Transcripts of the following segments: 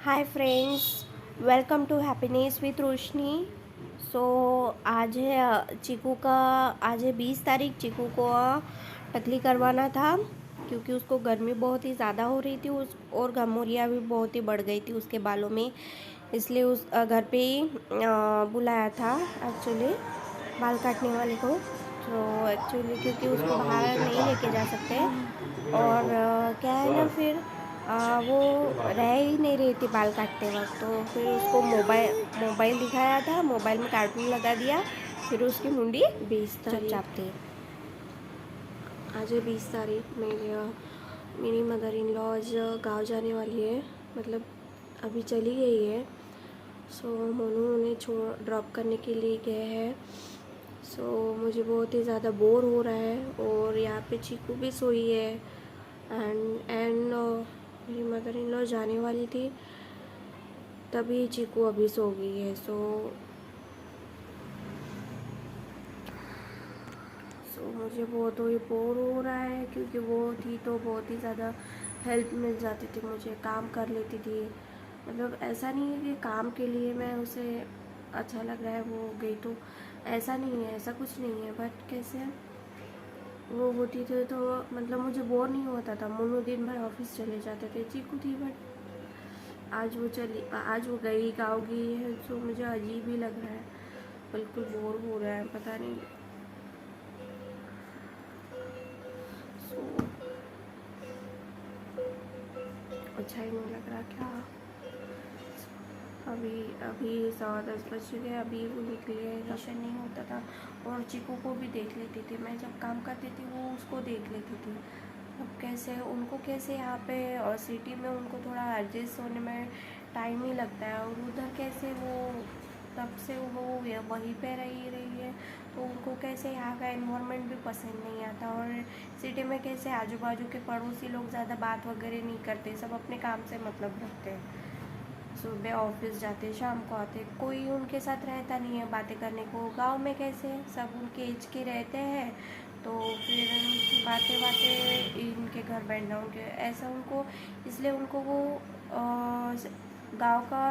Hi friends, welcome to happiness with Roshni. So आज है चीकू का आज है 20 तारीख। चीकू को टकली करवाना था क्योंकि उसको गर्मी बहुत ही ज़्यादा हो रही थी और गमोरिया भी बहुत ही बढ़ गई थी उसके बालों में। इसलिए उस घर पे ही बुलाया था एक्चुअली बाल काटने वाले को। तो एक्चुअली क्योंकि उसको बाहर नहीं लेके जा सकते और क्या है ना, फिर वो रह ही नहीं रही थी बाल काटते वक्त। तो फिर उसको मोबाइल दिखाया था, मोबाइल में कार्टून लगा दिया, फिर उसकी मुंडी 20 तारीख चुपचाप थी। आज है 20 तारीख। मेरी मदर इन लॉ आज गाँव जाने वाली है, मतलब अभी चली गई है। सो मोनू उन्हें ड्रॉप करने के लिए गए हैं। सो मुझे बहुत ही ज़्यादा बोर हो रहा है और यहाँ पे चीकू भी सोई है एंड मेरी मदर इन लॉ जाने वाली थी तभी चीकू अभी सो गई है। सो मुझे बहुत ही बोर हो रहा है क्योंकि वो थी तो बहुत ही ज़्यादा हेल्प मिल जाती थी, मुझे काम कर लेती थी। मतलब ऐसा नहीं है कि काम के लिए मैं उसे अच्छा लग रहा है वो गई, तो ऐसा नहीं है, ऐसा कुछ नहीं है। बट कैसे वो होती थी तो मतलब मुझे बोर नहीं होता था। मोनू दिन भर ऑफिस चले जाते थे, चीकू थी बट आज वो गई, गाँव गई है। तो मुझे अजीब ही लग रहा है, बिल्कुल बोर हो रहा है, पता नहीं। सो अच्छा ही नहीं लग रहा क्या। अभी अभी 10:15 बज गए, अभी वो निकले, राशन नहीं होता था। और चीकू को भी देख लेती थी मैं, जब काम करती थी वो उसको देख लेती थी। अब कैसे उनको कैसे यहाँ पे और सिटी में उनको थोड़ा एडजस्ट होने में टाइम ही लगता है, और उधर कैसे वो तब से वो वहीं पे रही है, तो उनको कैसे यहाँ का एनवायरनमेंट भी पसंद नहीं आता। और सिटी में कैसे आजू बाजू के पड़ोसी लोग ज़्यादा बात वगैरह नहीं करते, सब अपने काम से मतलब रखते हैं। सुबह ऑफिस जाते, शाम को आते, कोई उनके साथ रहता नहीं है बातें करने को। गांव में कैसे सब उनके एज के रहते हैं, तो फिर बातें बातें इनके घर बैठना उनके ऐसा उनको, इसलिए उनको वो गांव का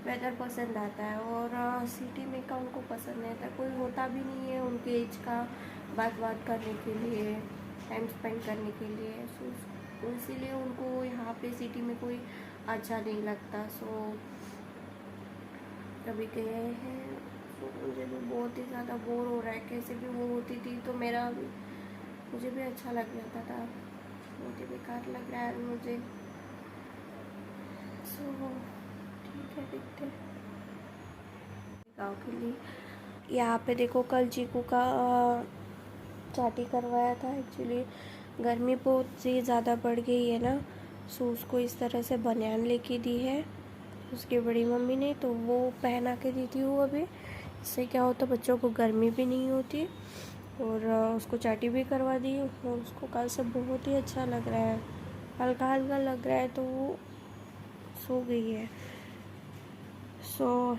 वेदर पसंद आता है और सिटी में का उनको पसंद नहीं आता। कोई होता भी नहीं है उनके एज का बात करने के लिए, टाइम स्पेंड करने के लिए। सो इसीलिए उनको यहाँ पे सिटी में कोई अच्छा नहीं लगता। सो कभी गए हैं, तो मुझे भी बहुत ही ज़्यादा बोर हो रहा है। कैसे भी वो होती थी तो मुझे भी अच्छा लग जाता था, बहुत ही बेकार लग रहा है मुझे। सो ठीक है, देखते हैं गाँव के लिए। यहाँ पे देखो, कल चीकू का चाटी करवाया था। एक्चुअली गर्मी बहुत ही ज़्यादा बढ़ गई है ना, सो उसको इस तरह से बनियान लेके दी है उसकी बड़ी मम्मी ने, तो वो पहना के दी थी वो। अभी इससे क्या होता, बच्चों को गर्मी भी नहीं होती और उसको चाटी भी करवा दी और उसको कल से बहुत ही अच्छा लग रहा है, हल्का हल्का लग रहा है, तो वो सो गई है। सो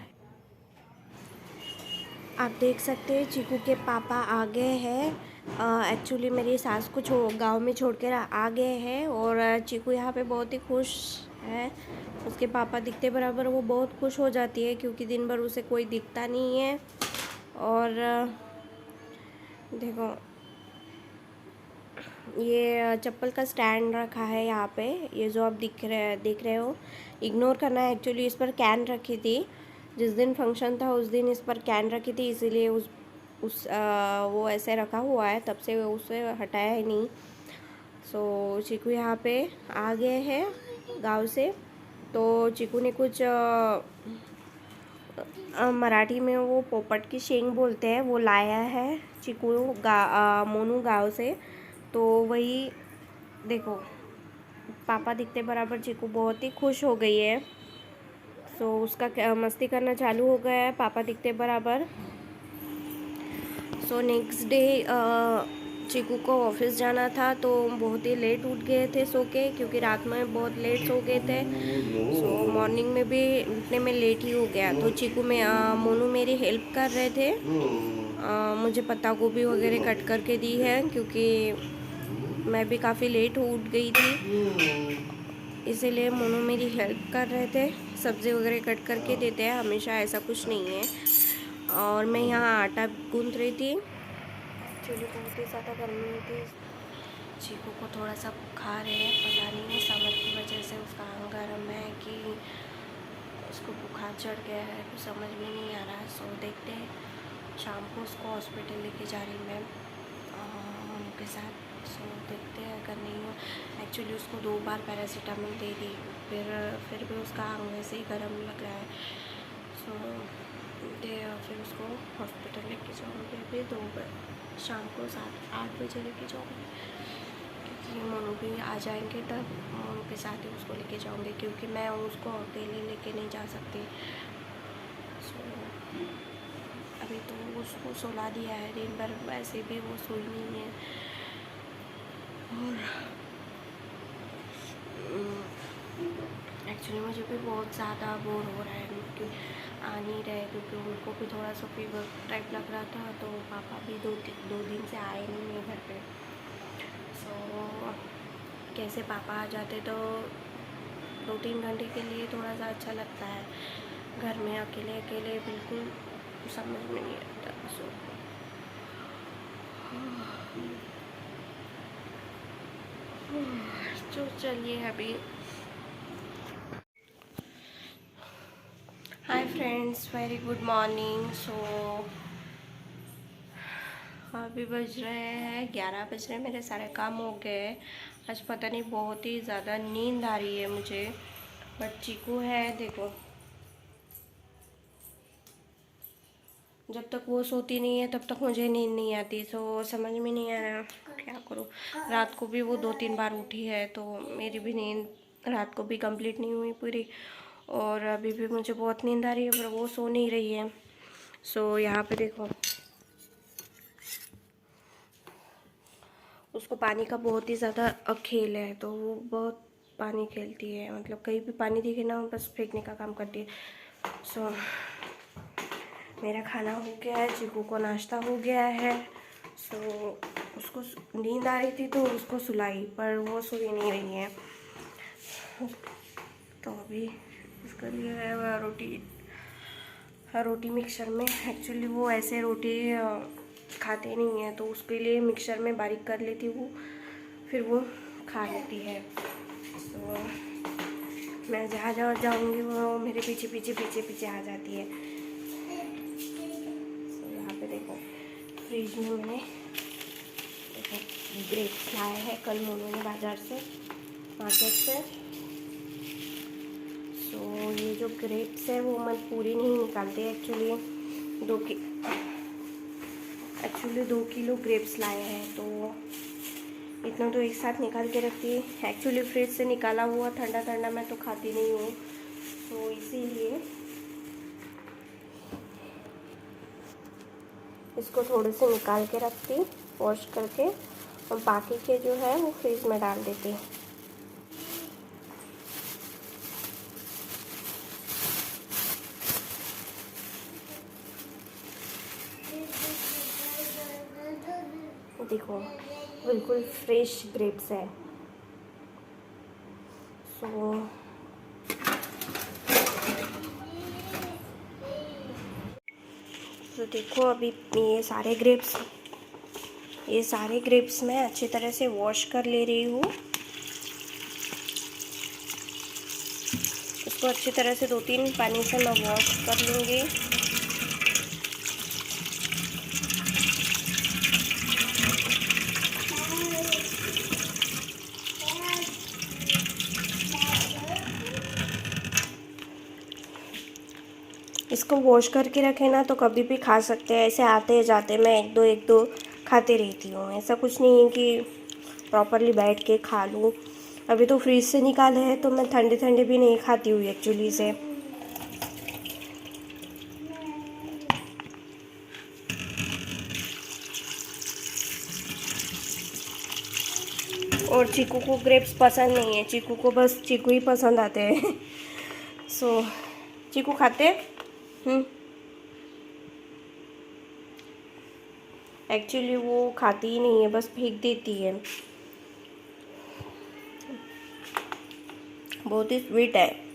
आप देख सकते हैं चीकू के पापा आ गए हैं। एक्चुअली मेरी सास को गांव में छोड़ कर आ गए हैं और चीकू यहाँ पे बहुत ही खुश है। उसके पापा दिखते बराबर वो बहुत खुश हो जाती है क्योंकि दिन भर उसे कोई दिखता नहीं है। और देखो, ये चप्पल का स्टैंड रखा है यहाँ पे, ये जो आप देख रहे हो, इग्नोर करना है। एक्चुअली इस पर कैन रखी थी, जिस दिन फंक्शन था उस दिन इस पर कैन रखी थी, इसीलिए वो ऐसे रखा हुआ है, तब से उसे हटाया ही नहीं। सो चीकू यहाँ पे आ गए हैं गांव से। तो चीकू ने कुछ मराठी में वो पोपट की शेंग बोलते हैं, वो लाया है चीकू मोनू गांव से। तो वही देखो, पापा दिखते बराबर चीकू बहुत ही खुश हो गई है। सो उसका मस्ती करना चालू हो गया है पापा दिखते बराबर। सो नेक्स्ट डे चीकू को ऑफिस जाना था, तो बहुत ही लेट उठ गए थे सो के, क्योंकि रात में बहुत लेट सो गए थे। सो मॉर्निंग में भी उठने में लेट ही हो गया। तो चीकू में मोनू मेरी हेल्प कर रहे थे। मुझे पत्ता गोभी वगैरह कट करके दी है क्योंकि मैं भी काफ़ी लेट उठ गई थी। इसीलिए मोनू मेरी हेल्प कर रहे थे, सब्ज़ी वगैरह कट करके देते हैं हमेशा, ऐसा कुछ नहीं है। और मैं यहाँ आटा गूंथ रही थी। एक्चुअली बहुत ही ज़्यादा गर्मी थी, चीकू को थोड़ा सा बुखार है, पता नहीं समर की वजह से उसका आंग गर्म है कि उसको बुखार चढ़ गया है, कुछ समझ में नहीं आ रहा है। सो देखते हैं, शाम को उसको हॉस्पिटल लेके जा रही मैं उनके साथ। सो देखते हैं, अगर नहीं हो, एक्चुअली उसको 2 बार पैरासीटामोल दे दी, फिर भी उसका आंग वैसे ही गर्म लग रहा है। सो फिर उसको हॉस्पिटल लेके जाऊँगी अभी 2 बजे शाम को, 7-8 बजे लेके जाऊँगी, क्योंकि मोनू भी आ जाएंगे तब मोनू के साथ ही उसको लेके जाऊँगी, क्योंकि मैं उसको अकेले लेके नहीं जा सकती। सो अभी तो उसको सुला दिया है, दिन भर वैसे भी वो सोई नहीं है। और एक्चुअली मुझे भी बहुत ज़्यादा बोर हो रहा है, क्योंकि आ नहीं रहे, क्योंकि उनको भी थोड़ा सा फीवर टाइप लग रहा था, तो पापा भी 2 दिन से आए नहीं मेरे घर पे। सो कैसे पापा आ जाते तो 2-3 घंटे के लिए थोड़ा सा अच्छा लगता है, घर में अकेले अकेले बिल्कुल समझ में नहीं आता। सो तो चलिए अभी, hi friends, very good morning. So अभी बज रहे हैं 11 बज रहे हैं, मेरे सारे काम हो गए। आज पता नहीं बहुत ही ज़्यादा नींद आ रही है मुझे, बट चीकू है देखो, जब तक वो सोती नहीं है तब तक मुझे नींद नहीं आती। सो समझ में नहीं आ रहा क्या करूँ। रात को भी वो 2-3 बार उठी है, तो मेरी भी नींद रात को भी कंप्लीट नहीं हुई पूरी, और अभी भी मुझे बहुत नींद आ रही है, पर वो सो नहीं रही है। सो यहाँ पे देखो, उसको पानी का बहुत ही ज़्यादा खेल है, तो वो बहुत पानी खेलती है, मतलब कहीं भी पानी दिखे ना बस फेंकने का काम करती है। सो मेरा खाना हो गया है, चीकू को नाश्ता हो गया है। सो उसको नींद आ रही थी तो उसको सुलाई, पर वो सोई नहीं रही है। तो अभी उसके लिए है रोटी मिक्सर में। एक्चुअली वो ऐसे रोटी खाते नहीं है, तो उसके लिए मिक्सर में बारीक कर लेती हूँ, फिर वो खा लेती है। तो मैं जहाँ जहाँ जाऊँगी वो मेरे पीछे पीछे पीछे पीछे आ जाती है। तो यहाँ पे देखो, फ्रिज में मैंने देखो ग्रेप्स लाए हैं कल मोनू ने बाज़ार से, मार्केट से। सो ये जो ग्रेप्स है वो मैं पूरी नहीं निकालते, एक्चुअली 2 किलो ग्रेप्स लाए हैं, तो इतना तो एक साथ निकाल के रखती है। एक्चुअली फ्रिज से निकाला हुआ ठंडा ठंडा मैं तो खाती नहीं हूँ, तो इसीलिए इसको थोड़े से निकाल के रखती, वॉश करके, और बाकी के जो है वो फ्रिज में डाल देती। देखो बिल्कुल फ्रेश ग्रेप्स है। सो तो देखो अभी ये सारे ग्रेप्स मैं अच्छी तरह से वॉश कर ले रही हूँ। इसको अच्छी तरह से 2-3 पानी से मैं वॉश कर लूँगी। इसको वॉश करके रखे ना तो कभी भी खा सकते हैं, ऐसे आते जाते मैं एक दो खाते रहती हूँ, ऐसा कुछ नहीं है कि प्रॉपरली बैठ के खा लूँ। अभी तो फ्रीज से निकाले हैं तो मैं ठंडे ठंडे भी नहीं खाती हूँ एक्चुअली से। और चीकू को ग्रेप्स पसंद नहीं है, चीकू को बस चीकू ही पसंद आते हैं। सो चीकू खाते एक्चुअली वो खाती ही नहीं है, बस फेंक देती है। बहुत ही स्वीट है।